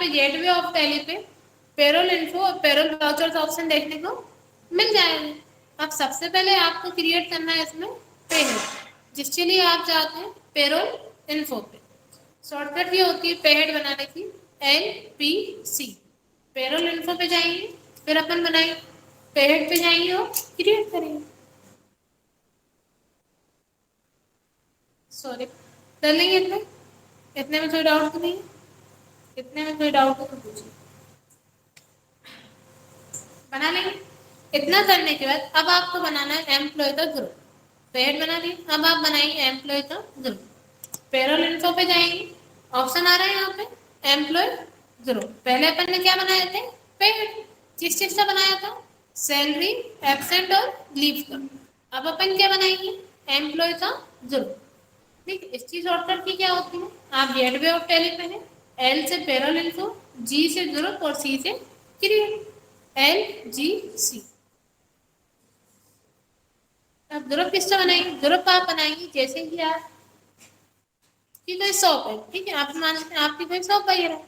पे gateway of tally पे payroll info और पेरोल वाउचर्स ऑप्शन देखने को मिल जाएगा। अब सबसे पहले आपको क्रिएट करना है इसमें पे हेड, जिसके लिए आप जाते हैं पेरोल इन्फो पे। शॉर्टकट ये होती है पे हेड बनाने की LPC। पेरोल इन्फो पे जाएंगे, फिर अपन बनाएंगे पे हेड पे जाएंगे और क्रिएट करेंगे। सॉरी, कर लेंगे इतने में कोई डाउट तो नहीं? इतने में कोई डाउट हो तो पूछिए, बना लेंगे। इतना करने के बाद अब आपको बनाना है एम्प्लॉय का ग्रुप। पेड बना दिए, अब आप बनाएंगे एम्प्लॉय का ग्रुप। पेरोल इन्फो पे जाएंगे, ऑप्शन आ रहा है यहाँ पे एम्प्लॉय ग्रुप। पहले अपन ने क्या बनाए थे? पेड। किस चीज का बनाया था? सैलरी, एब्सेंट और लीव का। अब अपन क्या बनाएंगे? एम्प्लॉय का ग्रुप। ठीक, इसकी शॉर्टकट की क्या होती है? आप गेटवे ऑफ टैली पे है, एल से पेरोल इन्फो, जी से ग्रुप और सी से क्रिएट, LGC। अब ग्रुप किसका बनाएंगे? ग्रुप आप बनाएंगे जैसे कि आप की कोई शॉप है, ठीक है, आप मान लेते हैं आपकी कोई शॉप वगैरह,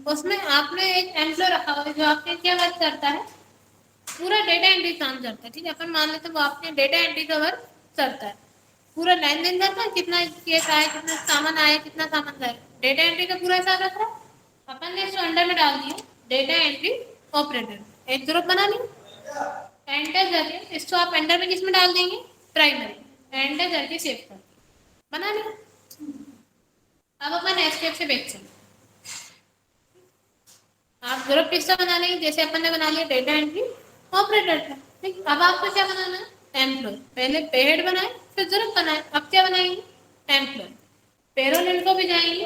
उसमें आपने एक एम्प्लॉय रखा हुआ है जो आपके क्या वर्क करता है? पूरा डेटा एंट्री काम करता है। ठीक है, अपन मान लेते हैं वो आपके डेटा एंट्री का वर्क करता है, पूरा लेन देन करता है, कितना केस आया, कितना सामान आया, कितना सामान गया, डेटा एंट्री का पूरा हिसाब रख रहा है। अपन ने इसको अंडर में डाल दिया डेटा एंट्री ऑपरेटर, एक ग्रुप बना लिया। एंटर करके इसको आप एंटर में किस में डाल देंगे? प्राइमरी। एंटर करके सेव कर बना लिया। अब अपन एस्केप से बैक चलें। आप ग्रुप किसका बना लेंगे? जैसे अपन ने बना लिया डेटा एंट्री ऑपरेटर का। ठीक, अब आपको क्या बनाना है? एम्प्लॉय। पहले पे हेड बनाए, फिर ग्रुप बनाए, अब क्या बनाएंगे? एम्प्लॉय। पेरोल इन्फो पे जाएंगे,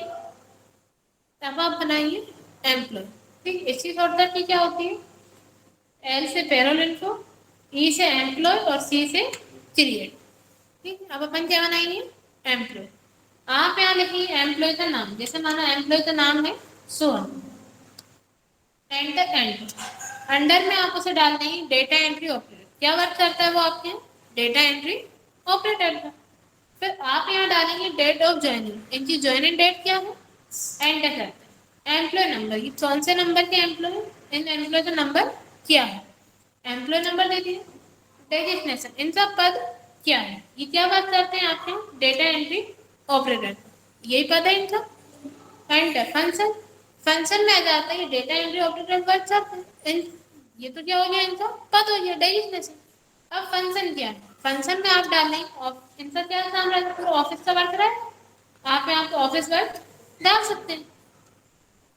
अब आप बनाएंगे एम्प्लॉय। ठीक, इसकी शॉर्टकट की क्या होती है? एल से पेरोल इन्फो, ई से एम्प्लॉय और सी से क्रिएट। ठीक, अब अपन क्या बनाएंगे? एम्प्लॉय। आप यहाँ लिखिए एम्प्लॉय का नाम, जैसे माना एम्प्लॉय का नाम है सोहन। Enter enter. अंडर में आप उसे डाल देंगे डेटा एंट्री ऑपरेटर। क्या वर्क करता है वो आपके? डेटा एंट्री ऑपरेटर का। फिर आप यहाँ डालेंगे डेट ऑफ ज्वाइनिंग। इनकी ज्वाइनिंग डेट क्या है? एंटर करते हैं। एम्प्लॉय नंबर, ये कौन से नंबर के एम्प्लॉय? इन एम्प्लॉय का नंबर क्या है? एम्प्लॉय नंबर दे दिए। डेजिग्नेशन, इनका पद क्या है? ये क्या बात करते हैं आपके? डेटा एंट्री ऑपरेटर, यही पद है इनका। एंटर। फंक्शन, फंक्शन में आ जाता है डेटा एंट्री ऑपरेटर वर्क करते हैं। ये तो क्या हो गया? इनका पद हो गया डेजिग्नेशन। अब फंक्शन क्या है? फंक्शन में आप डाल दें इनका क्या काम रहता है? पूरा ऑफिस का वर्क रहा है, आप यहाँ पे ऑफिस वर्क डाल सकते हैं।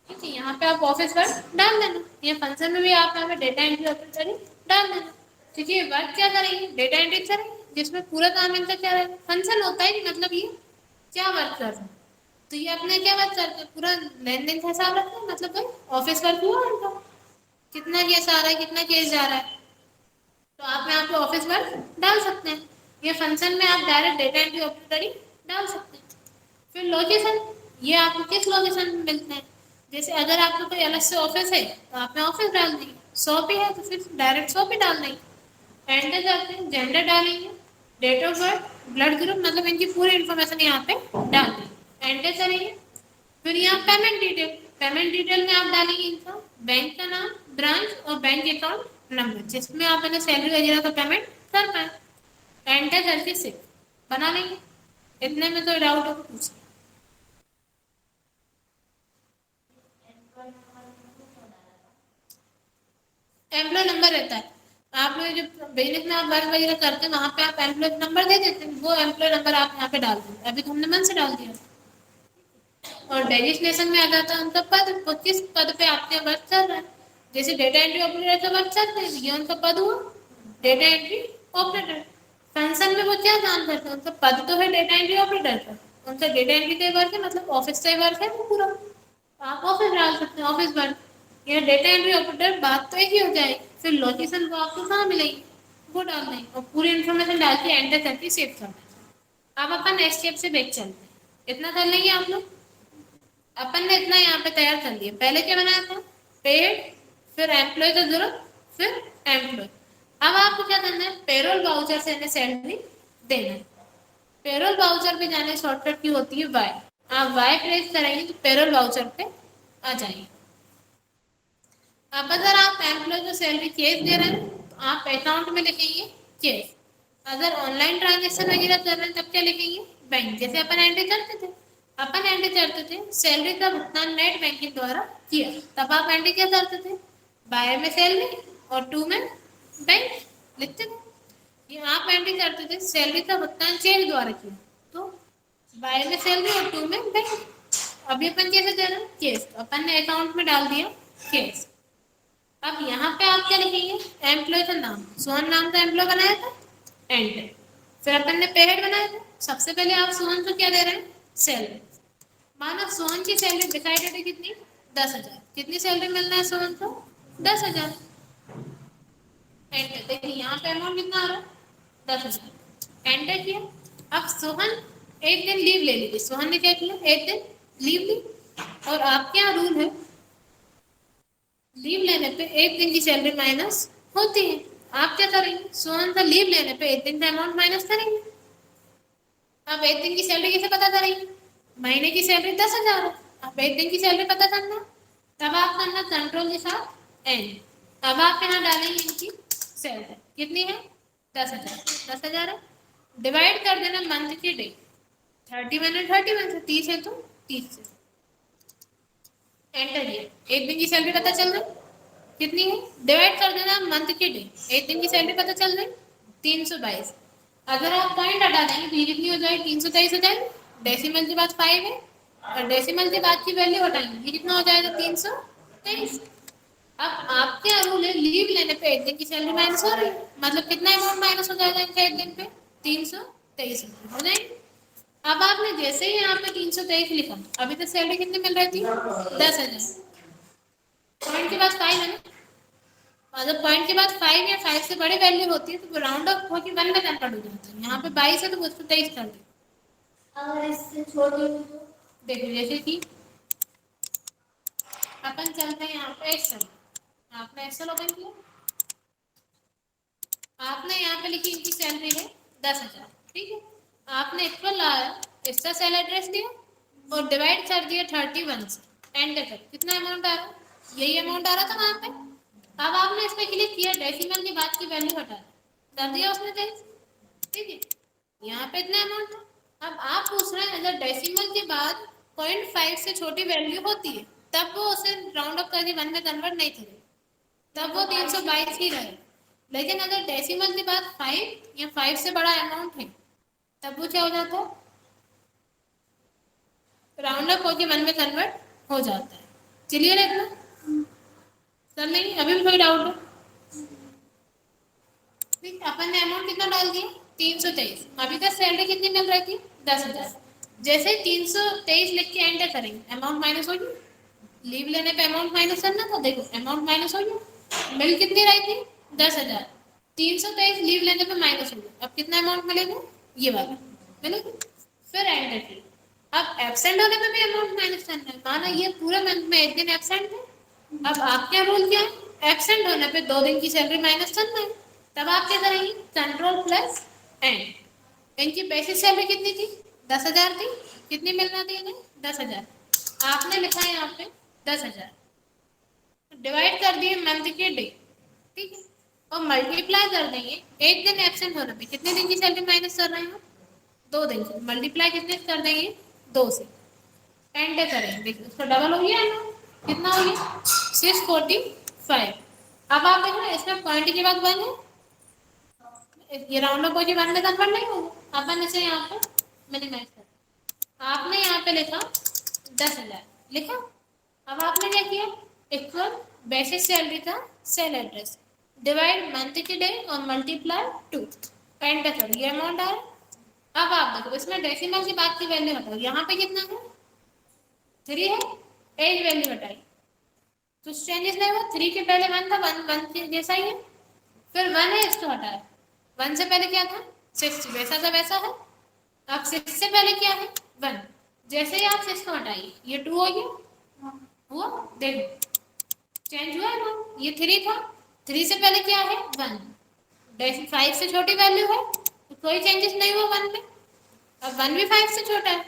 ठीक है, यहाँ पे आप ऑफिस वर्क डाल देना। ये फंक्शन में भी आप यहाँ पे डेटा एंट्री ऑपरेटर ही डाल देना। ठीक है, वर्क क्या करेंगे? डेटा एंट्री करेंगे, जिसमें पूरा काम इनका क्या रहेगा? फंक्शन होता है, मतलब ये क्या वर्क कर रहे हैं, तो ये अपने क्या वर्क करते हैं? पूरा लेन देन का हिसाब रखते हैं, मतलब भाई ऑफिस वर्क हुआ इनका, कितना केस आ रहा है, कितना केस जा रहा है, तो आप यहाँ पे ऑफिस वर्क डाल सकते हैं। ये फंक्शन में आप डायरेक्ट डेटा एंट्री ऑपरेटर ही डाल सकते हैं। फिर लोकेशन, ये आपको किस लोकेशन में मिलते हैं? जैसे अगर आपका कोई अलग से ऑफिस है तो आप यहाँ ऑफिस डाल देंगे, शॉप ही है तो फिर डायरेक्ट शॉप ही डाल देंगे। एंटर करते हैं, जेंडर डालेंगे, date of birth, blood group, मतलब इनकी पूरी इन्फॉर्मेशन यहाँ पे डाल देंगे। एंटर करेंगे, फिर यहाँ पेमेंट डिटेल, पेमेंट डिटेल में आप डालेंगे इनका बैंक का नाम, ब्रांच और बैंक अकाउंट नंबर, जिसमें आप अपने सैलरी वगैरह का पेमेंट कर पाए। एंटर करके सेव बना लेंगे। इतने में कोई डाउट हो तो पूछिए। एम्प्लॉय नंबर रहता है, आप लोग जो बिजनेस में आप वर्क वगैरह करते हैं वहाँ पे आप एम्प्लॉय नंबर दे देते हैं, वो एम्प्लॉय नंबर आप यहाँ पे डाल देंगे। अभी तो हमने मन से डाल दिया। और डेजिग्नेशन में आ जाता है उनका पद, वो किस पद पे आपके वर्क चल रहा है। जैसे डेटा एंट्री ऑपरेटर का वर्क चल रहा है, ये उनका पद हुआ डेटा एंट्री ऑपरेटर। फंक्शन में वो क्या काम करते हैं? उनका पद तो है डेटा एंट्री ऑपरेटर का, उनका डेटा एंट्री का वर्क है, मतलब ऑफिस का वर्क है वो पूरा, आप ऑफिस डाल सकते हैं ऑफिस वर्क। ये डेटा एंट्री ऑपरेटर बात तो एक ही हो जाएगी, फिर लोकेशन को आपको कहाँ मिलेगी वो डाल देंगे और पूरी इन्फॉर्मेशन डाल के एंटर करके सेव कर देंगे। अब अपन एस्केप से बैक चलते हैं। इतना कर लेंगे आप लोग। अपन ने इतना यहाँ पे तैयार कर लिया। पहले क्या बनाया था? पेड, फिर एम्प्लॉय का ग्रुप, फिर एम्प्लॉय। अब आपको क्या करना है? पेरोल वाउचर से इन्हें सैलरी देना है। पेरोल वाउचर पे जाने शॉर्टकट की होती है वाई। आप वाई प्रेस करेंगे तो पेरोल वाउचर पे आ जाएंगे। अब अगर आप एम्प्लॉय को सैलरी कैश दे रहे हैं तो आप अकाउंट में लिखेंगे कैश। अगर ऑनलाइन ट्रांजेक्शन वगैरह कर रहे हैं तब क्या लिखेंगे, बैंक। जैसे अपन एंट्री करते थे, सैलरी का भुगतान नेट बैंकिंग द्वारा किया, तब आप एंट्री क्या करते थे, बाय में सैलरी और टू में बैंक लिखते थे। ये आप एंट्री करते थे सैलरी का भुगतान चेक द्वारा किया, तो बाय में सैलरी और टू में बैंक। अभी अपन कैसे दे रहे हैं, कैश, तो अपन ने अकाउंट में डाल दिया कैश। अब यहाँ पे आप क्या लिखेंगे, एम्प्लॉय का नाम, सोहन नाम का एम्प्लॉय बनाया था, एंटर। फिर अपन ने पेहेड बनाया था, सबसे पहले आप सोहन को क्या दे रहे हैं, सैलरी। माना सोहन की सैलरी डिसाइडेड है कितनी, 10,000। कितनी सैलरी मिलना है सोहन को, 10,000। एंटर। देखिए यहाँ पे अमाउंट कितना आ रहा है, 10,000। एंटर किया। अब सोहन एक दिन लीव ले लीजिए, सोहन ने क्या किया, एक दिन लीव ली, और आपके यहाँ रूल है लीव लेने पे एक दिन की सैलरी माइनस होती है। आप क्या करेंगे, सोहन का लीव लेने पे एक दिन का अमाउंट माइनस करेंगे। अब एक दिन की सैलरी कैसे पता करेंगे, महीने की सैलरी 10,000 है, अब एक दिन की सैलरी पता करना, तब आप करना कंट्रोल के साथ एन। अब आप यहाँ डालेंगे इनकी सैलरी कितनी है, 10,000। 10,000 है, डिवाइड कर देना मंथ के डे, 31 है 31 से, 30 है तो 30 से। एंटर किया। एक दिन की सैलरी पता चल रही कितनी है, डिवाइड कर देना मंथ के डे, एक दिन की सैलरी पता चल रही 322। अगर आप पॉइंट हटा देंगे तो ये कितनी हो जाएगी, 323 हो जाएगी। डेसिमल के बाद 5 है और डेसिमल के बाद की वैल्यू हटाएंगे, ये कितना हो जाएगा, 323। अब आपके यहाँ रूल है लीव लेने पे एक दिन की सैलरी माइनस हो रही है, मतलब कितना अमाउंट माइनस हो जाएगा इनका एक दिन पे, 323 हो जाएगी। अब आपने जैसे ही यहाँ पे 323 लिखा, अभी तक सैलरी कितनी मिल रही थी, 10,000। पॉइंट के बाद 5 है ना, मतलब पॉइंट के बाद 5 या 5 से बड़ी वैल्यू होती है तो राउंड ऑफ होकर 1 में कन्वर्ट हो जाता है। यहाँ पे 22 है तो 223 कर दे। अगर इससे छोटी हो तो देखो, जैसे कि अपन चलते हैं यहाँ पे एक्सेल, आपने एक्सेल ओपन किया, आपने यहाँ पे लिखी इनकी सैलरी है 10,000, ठीक है। आपने इक्वल लाया, इसका सेल एड्रेस दिया और डिवाइड कर दिया 31 से, एंटर कर, कितना अमाउंट आ रहा है, यही अमाउंट आ रहा था वहाँ पे। अब आपने इस पे क्लिक किया, डेसिमल के बाद की वैल्यू हटा कर दिया उसने 23, ठीक है। यहाँ पे इतना अमाउंट था। अब आप पूछ रहे हैं अगर डेसिमल के बाद 0.5 से छोटी वैल्यू होती है तब वो उसे राउंड अप करके 1 में कन्वर्ट नहीं करेगी, तब वो 322 ही रहे। लेकिन अगर डेसिमल के बाद 5 या 5 से बड़ा अमाउंट है तब वो क्या हो जाता है, राउंड अप होके 1 में कन्वर्ट हो जाता है। क्लियर है इतना, सर नहीं अभी भी कोई डाउट है, ठीक। अपन ने अमाउंट कितना डाल दिया, 323। अभी तक सैलरी कितनी मिल रही थी, 10,000। जैसे ही 323 लिख के एंटर करेंगे, अमाउंट माइनस हो गई, लीव लेने पे अमाउंट माइनस करना था, देखो अमाउंट माइनस हो गया। मिल कितनी रही थी, 10,000। 323 लीव लेने पे माइनस हो गया, अब कितना अमाउंट मिलेगा, ये वाला मिलेगा। फिर एंटर की। अब एब्सेंट होने पे भी अमाउंट माइनस करना है, माना ये पूरे मंथ में एक दिन एब्सेंट है, अब आपका रूल क्या है, एब्सेंट होने पे 2 दिन की सैलरी माइनस करना है, तब आप क्या करेंगे, कंट्रोल प्लस एंड। इनकी बेसिक सैलरी कितनी थी, 10,000 थी, कितनी मिलना थी इन्हें, 10,000। आपने लिखा है यहाँ पे 10,000, डिवाइड कर दिए मंथ के डे, ठीक है, और मल्टीप्लाई कर देंगे एक दिन एब्सेंट होने पे, कितने दिन की सैलरी माइनस कर रहे हैं, 2 दिन की, मल्टीप्लाई कितने कर देंगे, 2 से, एंटर करेंगे, देखिए उसका डबल हो गया ना, कितना हो गया, 645। अब आप देखो इसमें पॉइंट के बाद 1 है, ये राउंड अप होके 1 में कन्वर्ट नहीं होगा, अपन इसे यहाँ पे मिनिमाइज कर, आपने यहाँ पे लिखा 10,000 लिखा। अब आपने क्या किया, इक्वल बेसिक सैलरी का सेल एड्रेस, डिवाइड मंथ के डे और मल्टीप्लाई 2, एंटर कर, ये अमाउंट आया। अब आप देखो इसमें डेसिमल की बात की वैल्यू हटाओ, यहाँ पे कितना है, 3 है, एज वैल्यू हटाई, कुछ चेंजेस नहीं हुआ, 3 के पहले 1 था, 1 जैसा ही है, फिर 1 है इसको हटाया, 1 से पहले क्या था, 6, वैसा था वैसा है। अब 6 से पहले क्या है, 1, जैसे ही आप 6 को हटाइए ये 2 हो गया, हुआ, देखो चेंज हुआ है ना, ये 3 था, 3 से पहले क्या है, 1, 5 से छोटी वैल्यू है तो कोई चेंजेस नहीं हुआ 1 में। अब 1 भी 5 से छोटा है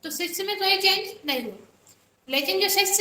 तो 6 में कोई चेंज नहीं हुआ, लेकिन जो 6 से